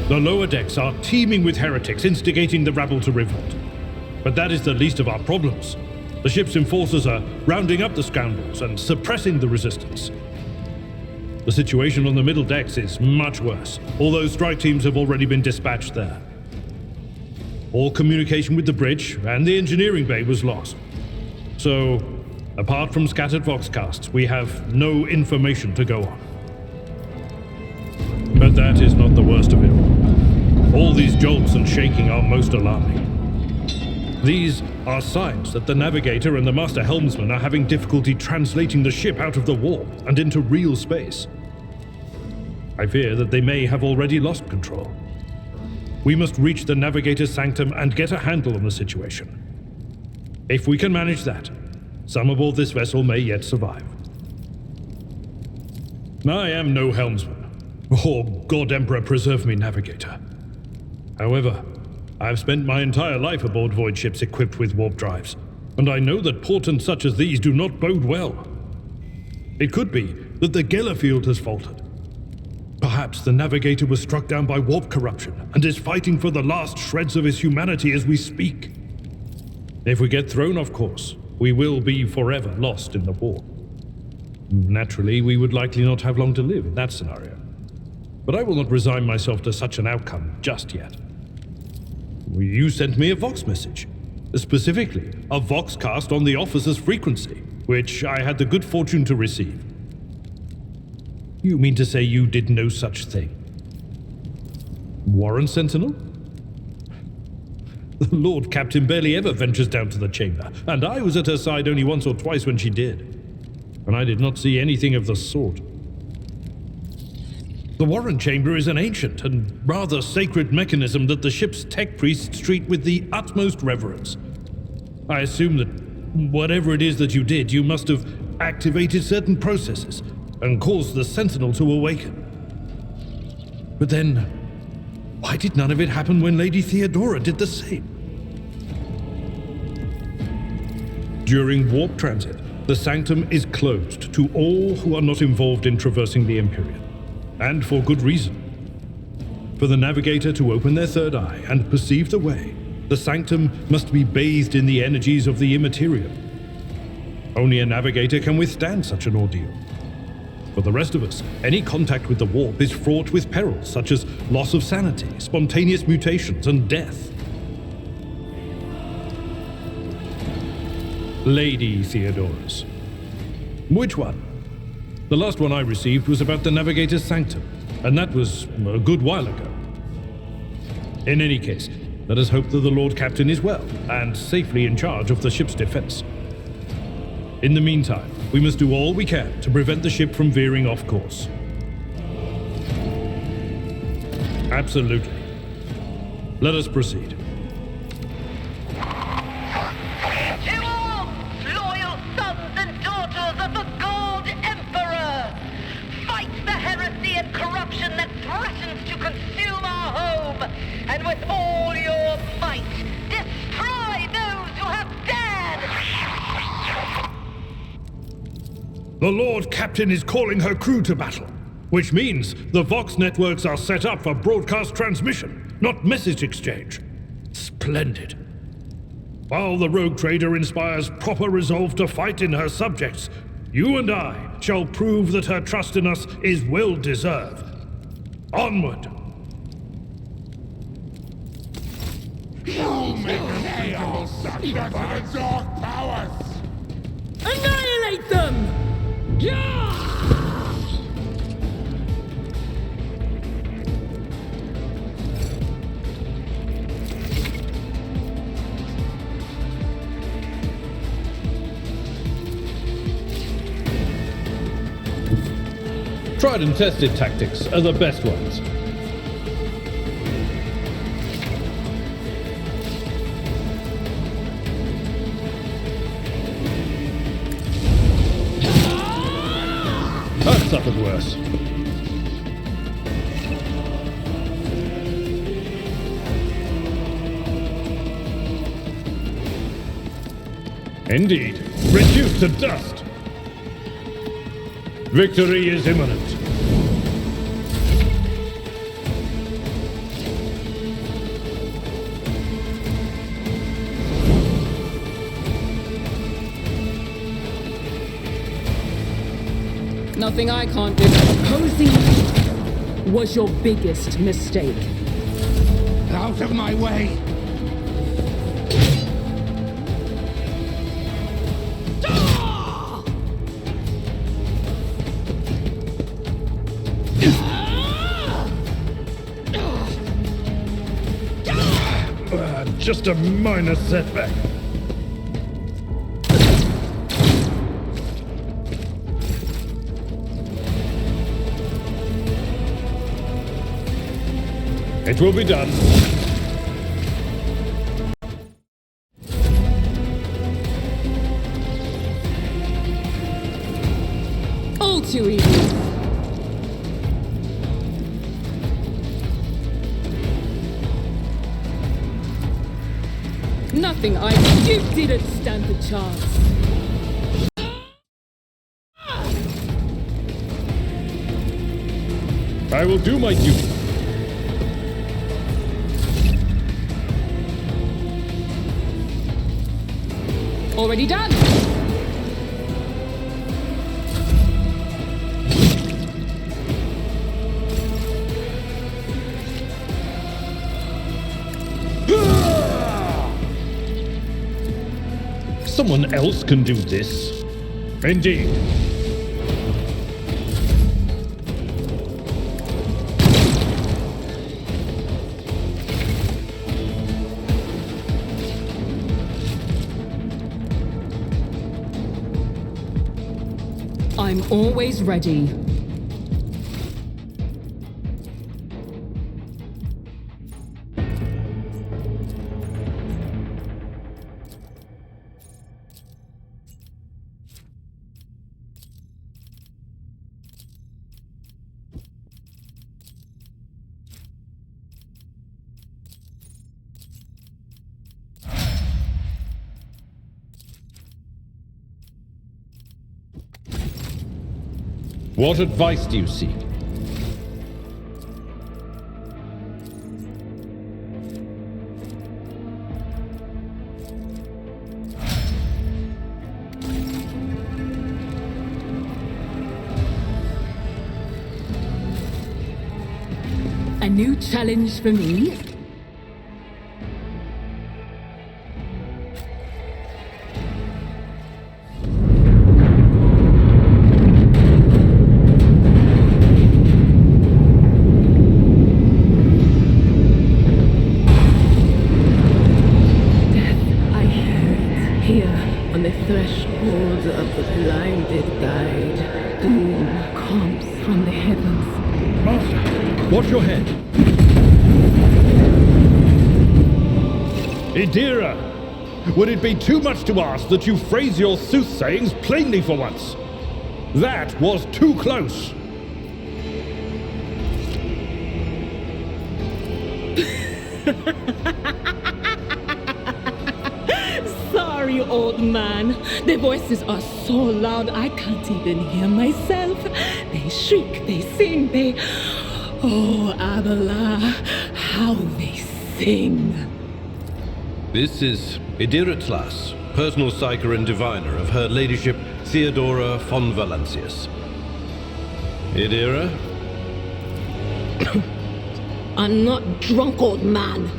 The lower decks are teeming with heretics instigating the rabble to revolt. But that is the least of our problems. The ship's enforcers are rounding up the scoundrels and suppressing the resistance. The situation on the middle decks is much worse, although strike teams have already been dispatched there. All communication with the bridge and the engineering bay was lost. So, apart from scattered voxcasts, we have no information to go on. But that is not the worst of it all. All these jolts and shaking are most alarming. These are signs that the navigator and the master helmsman are having difficulty translating the ship out of the warp and into real space. I fear that they may have already lost control. We must reach the navigator's sanctum and get a handle on the situation. If we can manage that, some aboard this vessel may yet survive. I am no helmsman. Oh, God Emperor preserve me, navigator. However, I have spent my entire life aboard void ships equipped with warp drives, and I know that portents such as these do not bode well. It could be that the Geller field has faltered. Perhaps the navigator was struck down by warp corruption and is fighting for the last shreds of his humanity as we speak. If we get thrown off course, we will be forever lost in the warp. Naturally, we would likely not have long to live in that scenario. But I will not resign myself to such an outcome just yet. You sent me a Vox message, specifically a Voxcast on the officer's frequency, which I had the good fortune to receive. You mean to say you did no such thing? Warren Sentinel? The Lord Captain barely ever ventures down to the chamber, and I was at her side only once or twice when she did, and I did not see anything of the sort. The Warren Chamber is an ancient and rather sacred mechanism that the ship's tech priests treat with the utmost reverence. I assume that whatever it is that you did, you must have activated certain processes and caused the Sentinel to awaken. But then, why did none of it happen when Lady Theodora did the same? During warp transit, the sanctum is closed to all who are not involved in traversing the Empyrean. And for good reason. For the navigator to open their third eye and perceive the way, the sanctum must be bathed in the energies of the immaterial. Only a navigator can withstand such an ordeal. For the rest of us, any contact with the warp is fraught with perils such as loss of sanity, spontaneous mutations, and death. Lady Theodora's. Which one? The last one I received was about the navigator's sanctum, and that was a good while ago. In any case, let us hope that the Lord Captain is well and safely in charge of the ship's defense. In the meantime, we must do all we can to prevent the ship from veering off course. Absolutely. Let us proceed. To all loyal sons and daughters of the God Emperor! Fight the heresy and corruption that threatens to consume our home, and with all your might, destroy those who have dared! The Lord Captain is calling her crew to battle, which means the Vox networks are set up for broadcast transmission, not message exchange. Splendid. While the rogue trader inspires proper resolve to fight in her subjects, you and I shall prove that her trust in us is well deserved. Onward! You make chaos such for the dark powers! Annihilate them! Tried and tested tactics are the best ones. I've suffered worse. Indeed, reduced to dust. Victory is imminent. nothing I can't do. Posing was your biggest mistake. Out of my way! Just a minor setback. It will be done. All too easy. Nothing you didn't stand a chance. I will do my duty. Already done. Someone else can do this. Indeed. I'm always ready. What advice do you seek? A new challenge for me? Threshold of the blinded guide. Doom comes from the heavens. Master, watch your head. Idira, would it be too much to ask that you phrase your soothsayings plainly for once? That was too close. Sorry, old man. Their voices are so loud I can't even hear myself. They shriek, they sing, they... Oh, Abala, how they sing. This is Idira Tlas, personal psyker and diviner of Her Ladyship Theodora von Valancius. Idira? I'm not drunk, old man.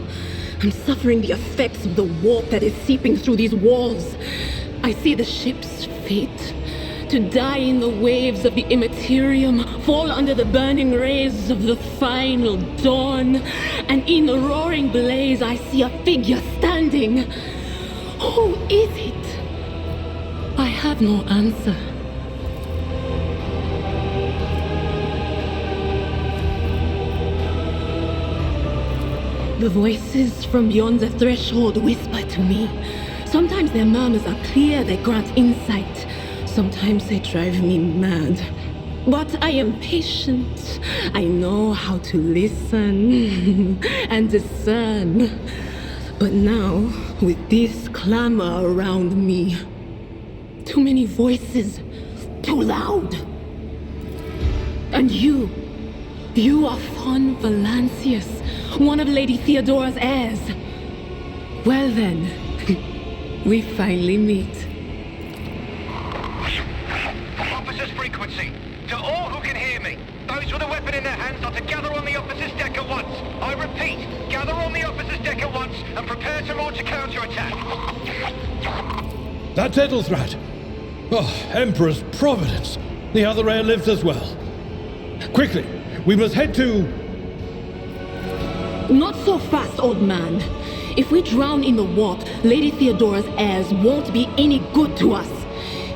I'm suffering the effects of the warp that is seeping through these walls. I see the ship's fate. To die in the waves of the immaterium, fall under the burning rays of the final dawn. And in the roaring blaze, I see a figure standing. Who is it? I have no answer. The voices from beyond the threshold whisper to me. Sometimes their murmurs are clear, they grant insight. Sometimes they drive me mad. But I am patient. I know how to listen and discern. But now, with this clamor around me, too many voices, too loud. And you are von Valancius, one of Lady Theodora's heirs. Well then, we finally meet. Officer's frequency to Those with a weapon in their hands are to gather on the officer's deck at once. I repeat, gather on the officer's deck at once and prepare to launch a counterattack. That's Edelthrat. Oh, Emperor's Providence. The other heir lives as well. Quickly, we must head to... Not so fast, old man. If we drown in the warp, Lady Theodora's heirs won't be any good to us.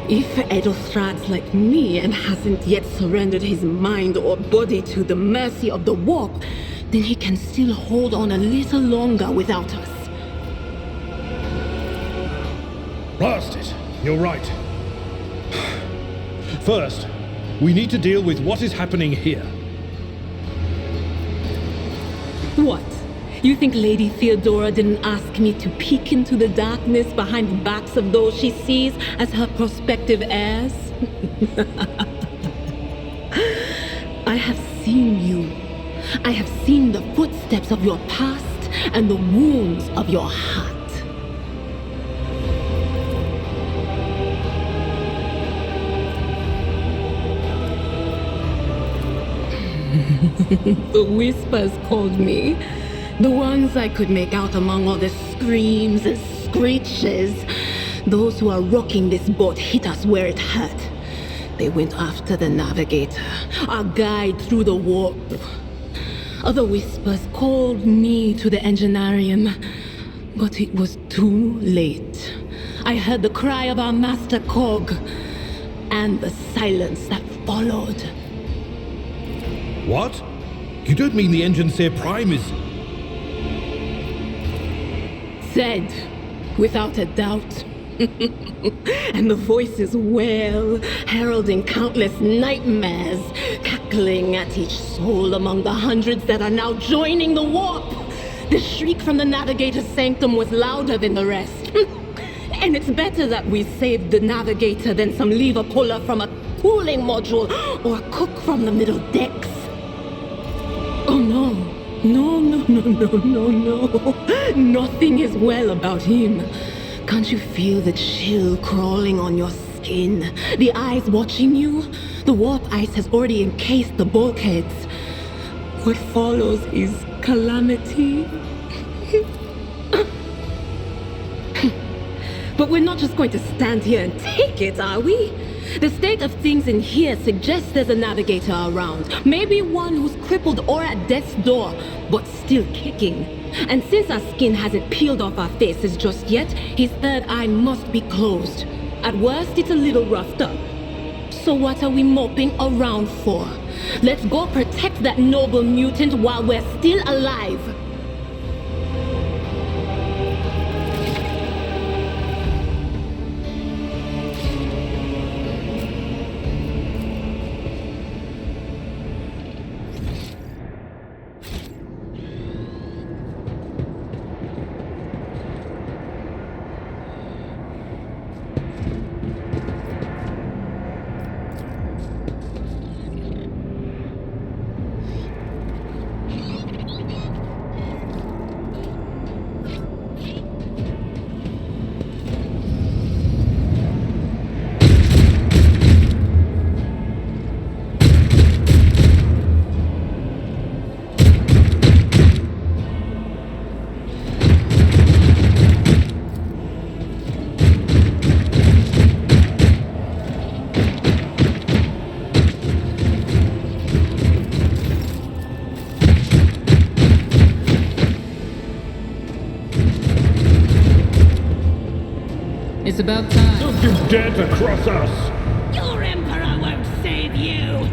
If Edelthrat's like me and hasn't yet surrendered his mind or body to the mercy of the warp, then he can still hold on a little longer without us. Blast it! You're right. First, we need to deal with what is happening here. What? You think Lady Theodora didn't ask me to peek into the darkness behind the backs of those she sees as her prospective heirs? I have seen you. I have seen the footsteps of your past and the wounds of your heart. The whispers called me. The ones I could make out among all the screams and screeches. Those who are rocking this boat hit us where it hurt. They went after the navigator, our guide through the warp. Other whispers called me to the enginarium, but it was too late. I heard the cry of our master Cog, and the silence that followed. What? You don't mean the Enginseer Prime is... Said, without a doubt. And the voices wail, heralding countless nightmares, cackling at each soul among the hundreds that are now joining the warp. The shriek from the navigator's sanctum was louder than the rest. And it's better that we saved the navigator than some lever puller from a cooling module or a cook from the middle decks. Oh no. No. Nothing is well about him. Can't you feel the chill crawling on your skin? The eyes watching you? The warp ice has already encased the bulkheads. What follows is calamity. But we're not just going to stand here and take it, are we? The state of things in here suggests there's a navigator around. Maybe one who's crippled or at death's door, but still kicking. And since our skin hasn't peeled off our faces just yet, his third eye must be closed. At worst, it's a little roughed up. So what are we moping around for? Let's go protect that noble mutant while we're still alive. It's about time. Don't you dare to cross us! Your Emperor won't save you!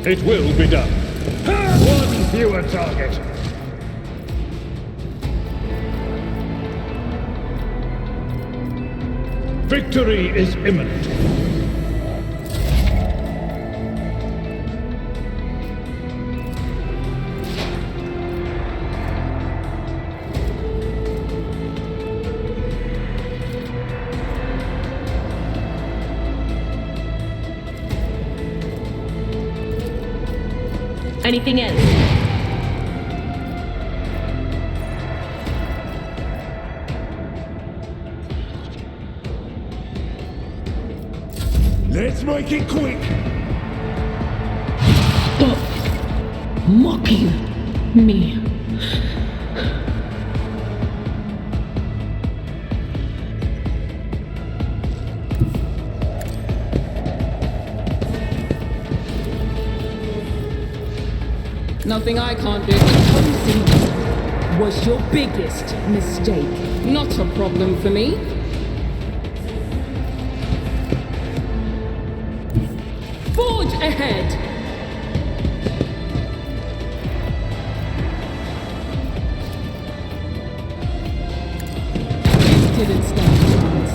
It will be done. One fewer target. Victory is imminent. Anything else? Let's make it quick! Stop mocking me. Nothing I can't do. Opposing was your biggest mistake. Not a problem for me. Forge ahead! You didn't stand a chance.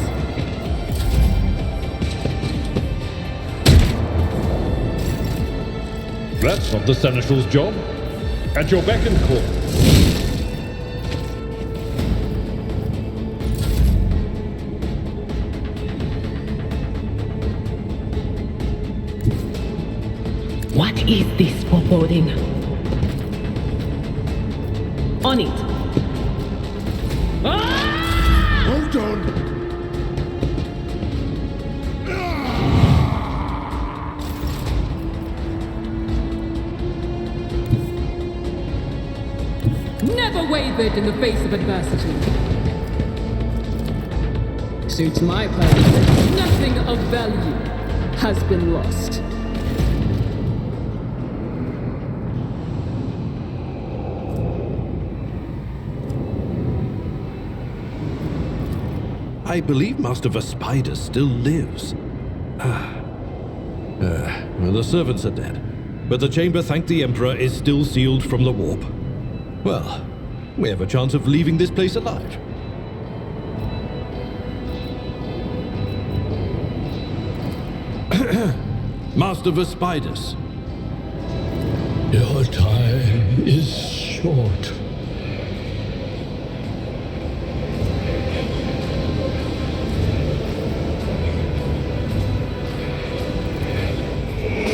That's not the Seneschal's job. At your beck and call. What is this foreboding? On it. Ah! Hold on! Never wavered in the face of adversity. Suits my purpose. Nothing of value has been lost. I believe Master Vespider still lives. Well, the servants are dead, but the chamber, thank the Emperor, is still sealed from the warp. Well, we have a chance of leaving this place alive. Master Vespider. Your time is short.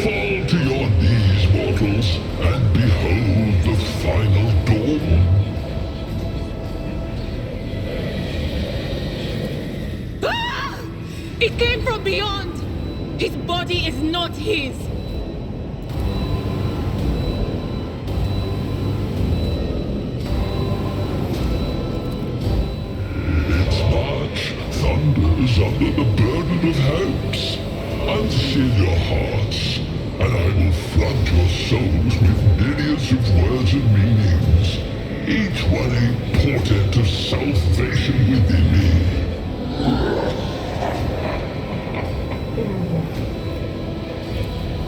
Fall to your knees, mortals, and behold the final dawn. Ah! It came from beyond! His body is not his! Its march thunders under the burden of hopes. Unseal your hearts, and I will flood your souls with myriads of words and meanings, each one a portent of salvation within me.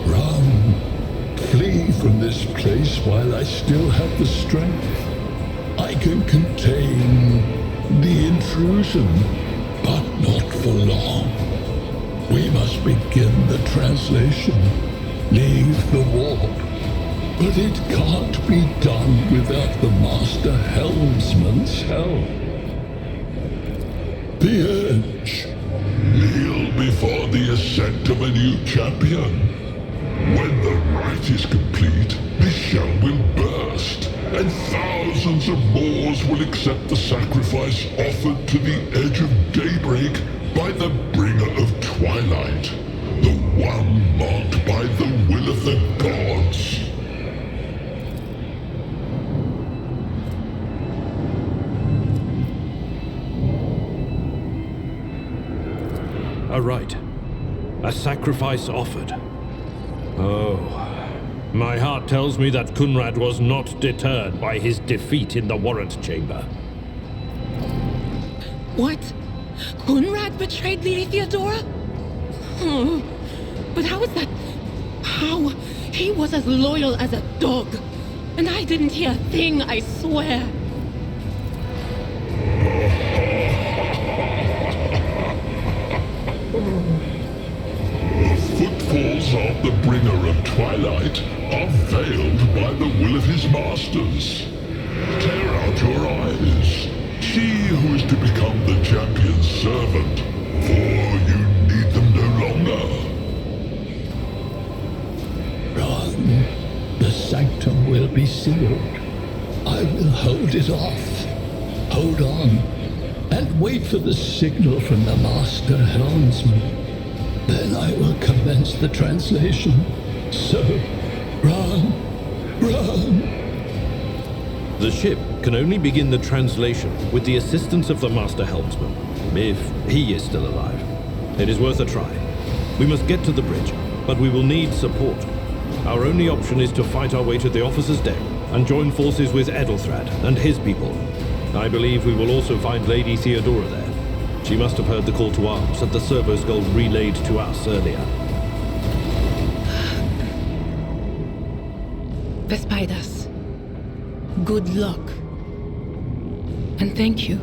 Run. Flee from this place while I still have the strength. I can contain the intrusion, but not for long. We must begin the translation. Leave the warp. But it can't be done without the Master Helmsman's help. The Edge. Kneel before the ascent of a new champion. When the rite is complete, the shell will burst, and thousands of Moors will accept the sacrifice offered to the edge of daybreak by the bringer of twilight, the one marked by the will of the gods. A rite. A sacrifice offered. Oh, my heart tells me that Kunrad was not deterred by his defeat in the warrant chamber. What? Kunrad betrayed Lady Theodora? Oh, but how is that? How? He was as loyal as a dog. And I didn't hear a thing, I swear. The footfalls of the bringer of twilight are veiled by the will of his masters. Tear out your eyes. See who is to become the champion's servant, for you need them no longer. Run. The sanctum will be sealed. I will hold it off. Hold on. And wait for the signal from the Master Helmsman. Then I will commence the translation. So, run! The ship can only begin the translation with the assistance of the Master Helmsman, if he is still alive. It is worth a try. We must get to the bridge, but we will need support. Our only option is to fight our way to the officer's deck and join forces with Edelthrad and his people. I believe we will also find Lady Theodora there. She must have heard the call to arms that the servo skull relayed to us earlier. The spiders. Good luck. And thank you.